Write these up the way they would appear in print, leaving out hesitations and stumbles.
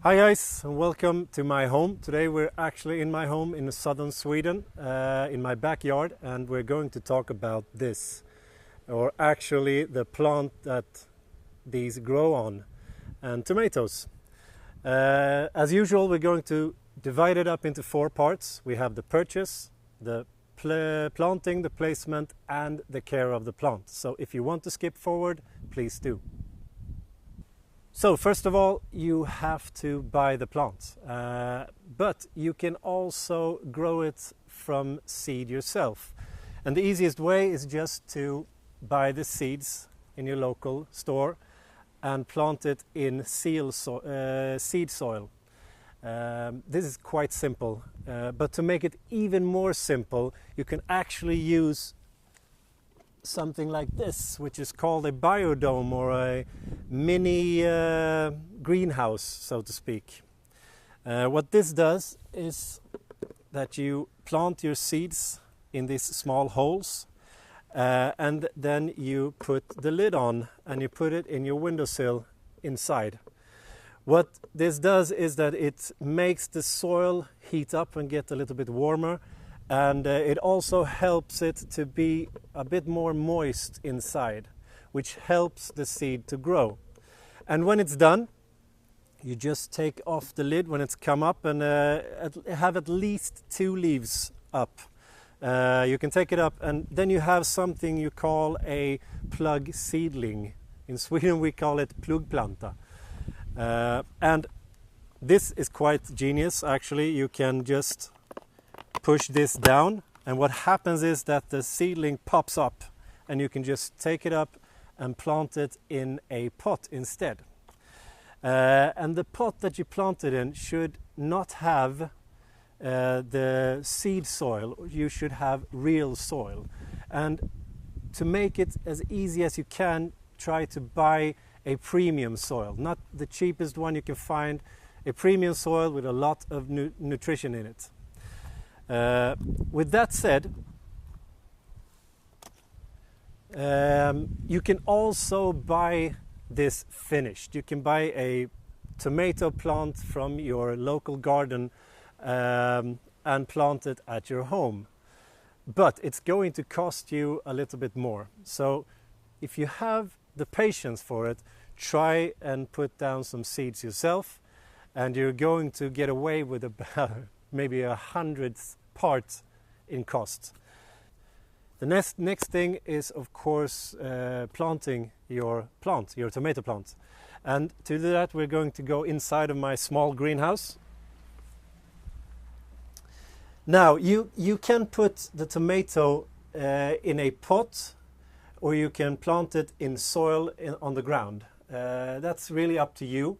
Hi guys, and welcome to my home. Today we're actually in my home in southern Sweden, in my backyard, and we're going to talk about this, or actually the plant that these grow on, and tomatoes. As usual, we're going to divide it up into 4 parts. We have the purchase, the planting, the placement, and the care of the plant. So if you want to skip forward, please do. So first of all, you have to buy the plant, but you can also grow it from seed yourself. And the easiest way is just to buy the seeds in your local store and plant it in seed soil. This is quite simple, but to make it even more simple, you can actually use something like this, which is called a biodome, or a mini greenhouse, so to speak. What this does is that you plant your seeds in these small holes, and then you put the lid on and you put it in your windowsill inside. What this does is that it makes the soil heat up and get a little bit warmer, and it also helps it to be a bit more moist inside, which helps the seed to grow. And when it's done, you just take off the lid when it's come up, and have at least 2 leaves up. You can take it up, and then you have something you call a plug seedling. In Sweden we call it pluggplanta. And this is quite genius, actually. You can just push this down, and what happens is that the seedling pops up, and you can just take it up and plant it in a pot instead. And the pot that you plant it in should not have the seed soil. You should have real soil. And to make it as easy as you can, try to buy a premium soil, not the cheapest one you can find, a premium soil with a lot of nutrition in it. With that said, you can also buy this finished. You can buy a tomato plant from your local garden and plant it at your home. But it's going to cost you a little bit more. So if you have the patience for it, try and put down some seeds yourself, and you're going to get away with about maybe 100th part in cost. The next thing is, of course, planting your tomato plant. And to do that, we're going to go inside of my small greenhouse. Now, you can put the tomato in a pot, or you can plant it in soil on the ground. That's really up to you.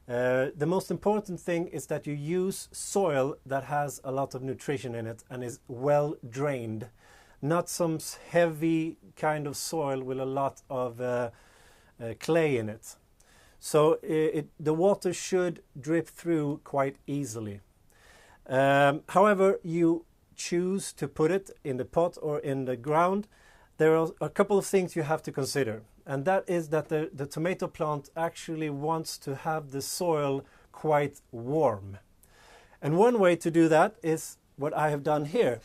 The most important thing is that you use soil that has a lot of nutrition in it and is well drained, not some heavy kind of soil with a lot of clay in it. So the water should drip through quite easily. However you choose to put it in the pot or in the ground, there are a couple of things you have to consider. And that is that the tomato plant actually wants to have the soil quite warm. And one way to do that is what I have done here.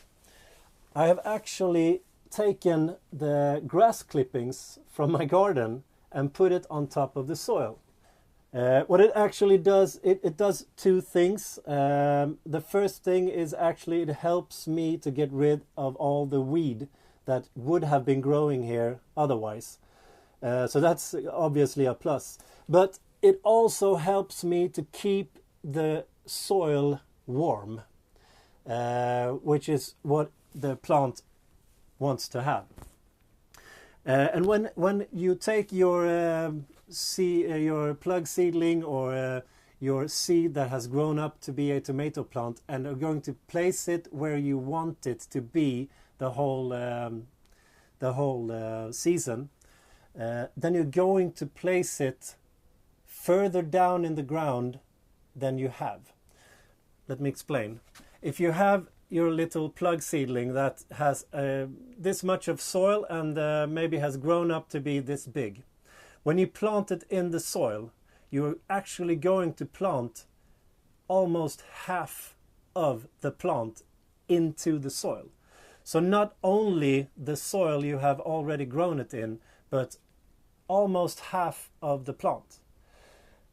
I have actually taken the grass clippings from my garden and put it on top of the soil. What it actually does, it does 2 things. The first thing is actually it helps me to get rid of all the weed that would have been growing here otherwise. So that's obviously a plus. But it also helps me to keep the soil warm, which is what the plant wants to have. And when you take your plug seedling, or your seed that has grown up to be a tomato plant, and are going to place it where you want it to be the whole season, then you're going to place it further down in the ground than you have. Let me explain. If you have your little plug seedling that has this much of soil and maybe has grown up to be this big, when you plant it in the soil, you're actually going to plant almost half of the plant into the soil. So not only the soil you have already grown it in, but almost half of the plant.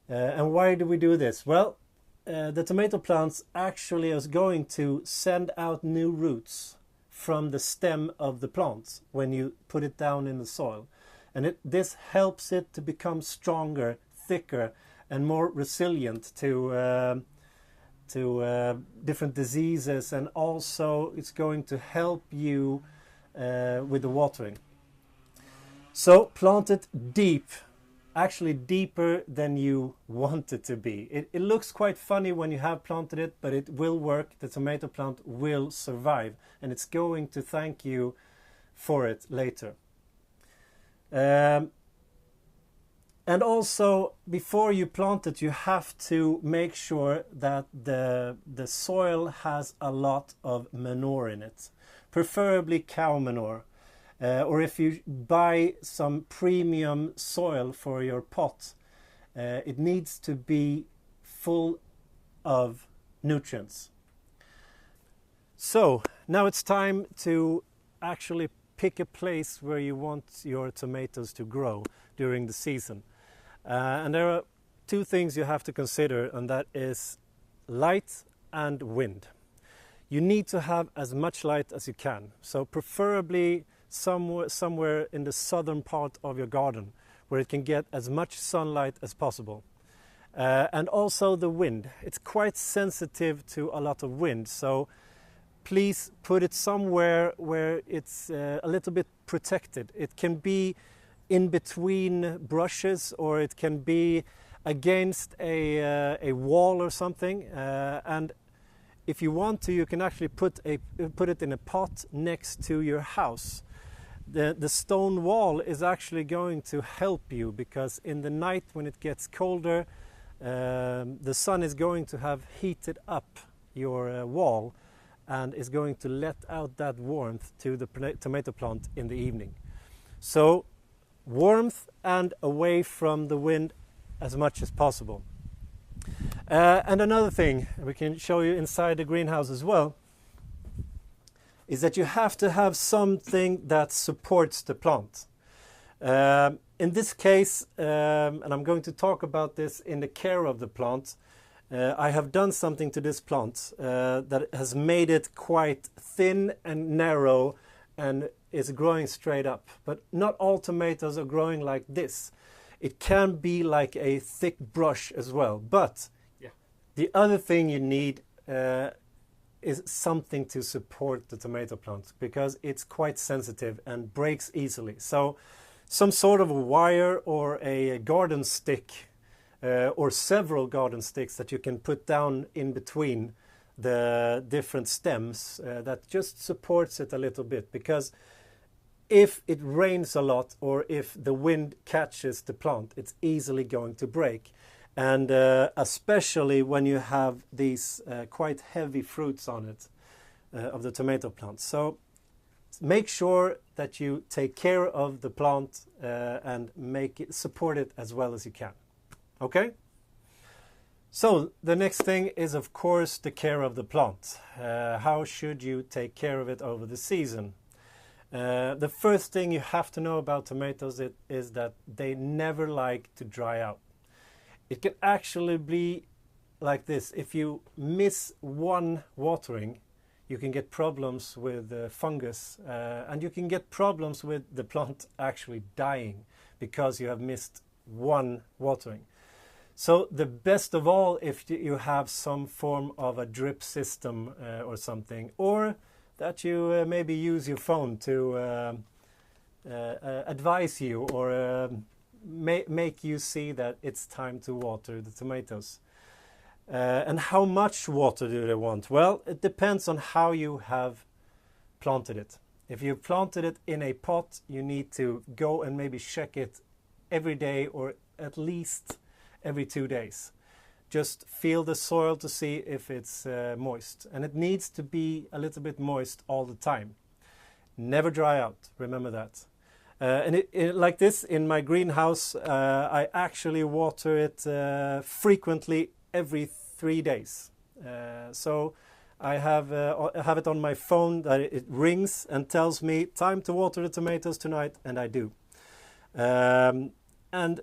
And why do we do this? Well, the tomato plants actually is going to send out new roots from the stem of the plant when you put it down in the soil. And this helps it to become stronger, thicker, and more resilient to different diseases, and also it's going to help you with the watering. So plant it deep, actually deeper than you want it to be. It looks quite funny when you have planted it, but it will work. The tomato plant will survive, and it's going to thank you for it later. And also, before you plant it, you have to make sure that the soil has a lot of manure in it, preferably cow manure. Or if you buy some premium soil for your pot, it needs to be full of nutrients. So now it's time to actually pick a place where you want your tomatoes to grow during the season. And there are two things you have to consider, and that is light and wind. You need to have as much light as you can, so preferably somewhere in the southern part of your garden where it can get as much sunlight as possible. And also the wind. It's quite sensitive to a lot of wind, so please put it somewhere where it's a little bit protected. It can be in between brushes, or it can be against a wall or something. And if you want to, you can actually put it in a pot next to your house. The stone wall is actually going to help you, because in the night when it gets colder, the sun is going to have heated up your wall and is going to let out that warmth to the tomato plant in the evening. So warmth and away from the wind as much as possible. And another thing we can show you inside the greenhouse as well is that you have to have something that supports the plant. In this case, and I'm going to talk about this in the care of the plant, I have done something to this plant that has made it quite thin and narrow and is growing straight up. But not all tomatoes are growing like this. It can be like a thick brush as well. But the other thing you need is something to support the tomato plant, because it's quite sensitive and breaks easily. So some sort of a wire or a garden stick, or several garden sticks that you can put down in between the different stems, that just supports it a little bit. Because if it rains a lot, or if the wind catches the plant, it's easily going to break. And especially when you have these quite heavy fruits on it, of the tomato plant. So make sure that you take care of the plant and support it as well as you can. Okay? So the next thing is, of course, the care of the plant. How should you take care of it over the season? The first thing you have to know about tomatoes is that they never like to dry out. It can actually be like this. If you miss one watering, you can get problems with fungus, and you can get problems with the plant actually dying because you have missed one watering. So the best of all, if you have some form of a drip system or something, or that you maybe use your phone to advise you or make you see that it's time to water the tomatoes. And how much water do they want? Well, it depends on how you have planted it. If you planted it in a pot, you need to go and maybe check it every day, or at least every 2 days. Just feel the soil to see if it's moist. And it needs to be a little bit moist all the time. Never dry out, remember that. And like this, in my greenhouse, I actually water it frequently every 3 days. So I have it on my phone that it rings and tells me time to water the tomatoes tonight, and I do. And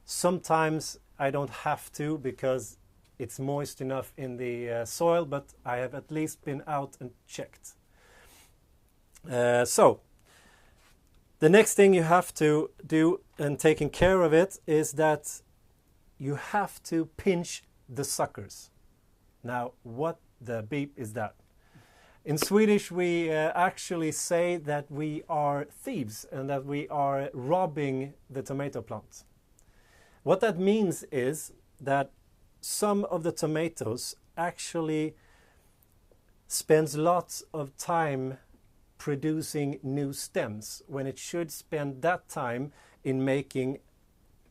sometimes I don't have to because it's moist enough in the soil, but I have at least been out and checked. So the next thing you have to do in taking care of it is that you have to pinch the suckers. Now, what the beep is that? In Swedish, we actually say that we are thieves and that we are robbing the tomato plant. What that means is that some of the tomatoes actually spends lots of time producing new stems when it should spend that time in making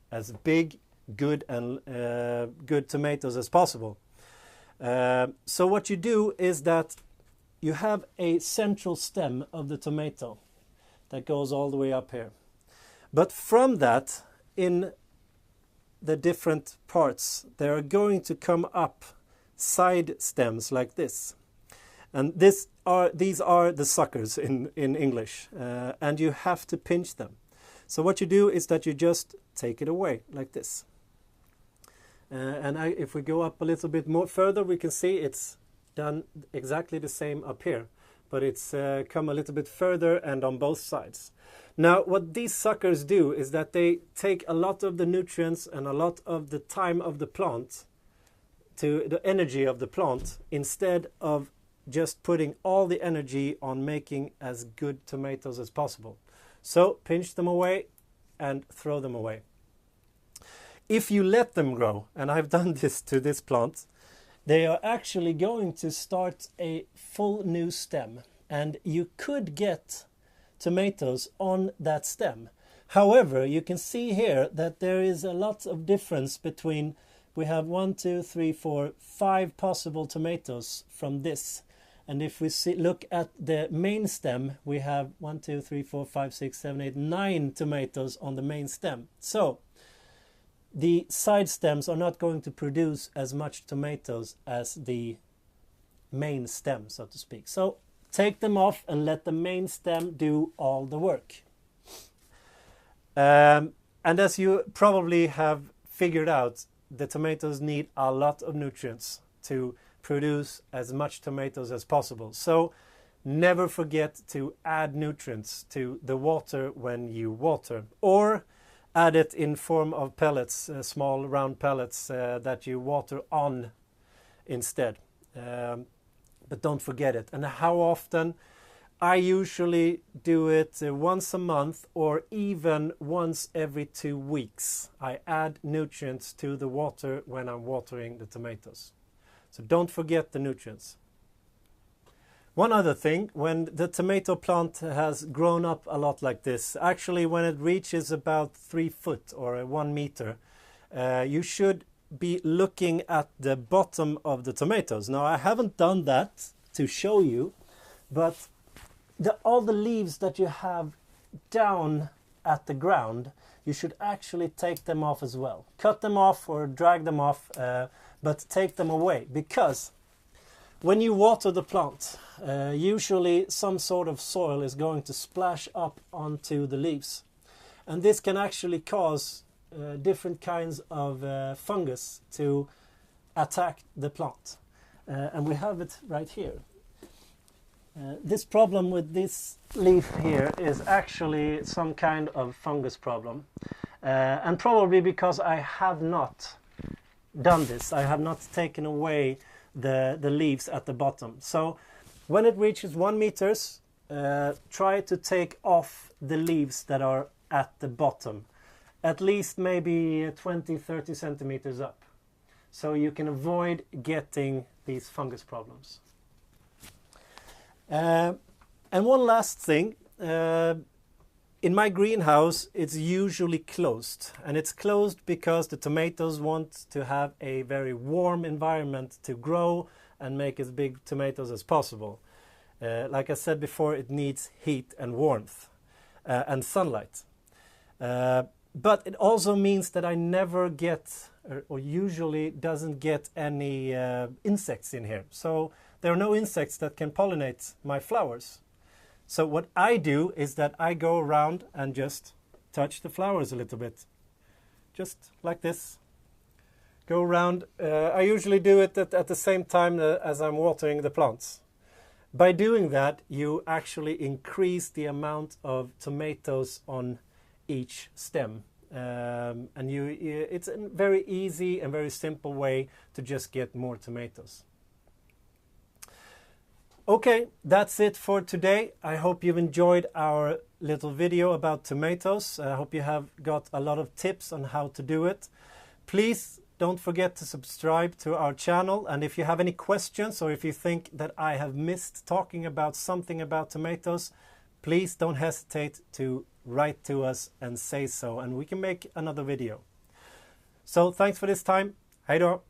as big, good tomatoes as possible. So what you do is that you have a central stem of the tomato that goes all the way up here. But from that, in the different parts, there are going to come up side stems like this. And these are the suckers in English, and you have to pinch them. So what you do is that you just take it away like this. If we go up a little bit more further, we can see it's done exactly the same up here, but it's come a little bit further and on both sides. Now, what these suckers do is that they take a lot of the nutrients and a lot of the time of the plant, to the energy of the plant, instead of just putting all the energy on making as good tomatoes as possible. So pinch them away and throw them away. If you let them grow, and I've done this to this plant, they are actually going to start a full new stem, and you could get tomatoes on that stem. However, you can see here that there is a lot of difference between, we have 1, 2, 3, 4, 5 possible tomatoes from this. And if we look at the main stem, we have 1, 2, 3, 4, 5, 6, 7, 8, 9 tomatoes on the main stem. So the side stems are not going to produce as much tomatoes as the main stem, so to speak. So take them off and let the main stem do all the work. And as you probably have figured out, the tomatoes need a lot of nutrients to produce as much tomatoes as possible. So never forget to add nutrients to the water when you water, or add it in form of pellets, small round pellets that you water on instead. But don't forget it. And how often? I usually do it once a month or even once every 2 weeks. I add nutrients to the water when I'm watering the tomatoes. So don't forget the nutrients. One other thing, when the tomato plant has grown up a lot like this, actually when it reaches about 3 foot or 1 meter, you should be looking at the bottom of the tomatoes. Now, I haven't done that to show you, but all the leaves that you have down at the ground, you should actually take them off as well. Cut them off or drag them off, but take them away, because when you water the plant, usually some sort of soil is going to splash up onto the leaves. And this can actually cause different kinds of fungus to attack the plant. And we have it right here. This problem with this leaf here is actually some kind of fungus problem. And probably because I have not done this. I have not taken away the leaves at the bottom. So when it reaches 1 meter, try to take off the leaves that are at the bottom. At least maybe 20-30 centimeters up. So you can avoid getting these fungus problems. And one last thing. In my greenhouse, it's usually closed, and it's closed because the tomatoes want to have a very warm environment to grow and make as big tomatoes as possible. Like I said before, it needs heat and warmth and sunlight. But it also means that I never get, or usually doesn't get any insects in here. So there are no insects that can pollinate my flowers. So what I do is that I go around and just touch the flowers a little bit. Just like this. Go around. I usually do it at the same time as I'm watering the plants. By doing that, you actually increase the amount of tomatoes on each stem. And it's a very easy and very simple way to just get more tomatoes. Okay, that's it for today. I hope you've enjoyed our little video about tomatoes. I hope you have got a lot of tips on how to do it. Please don't forget to subscribe to our channel, and if you have any questions or if you think that I have missed talking about something about tomatoes, please don't hesitate to write to us and say so, and we can make another video. So thanks for this time. Hej då!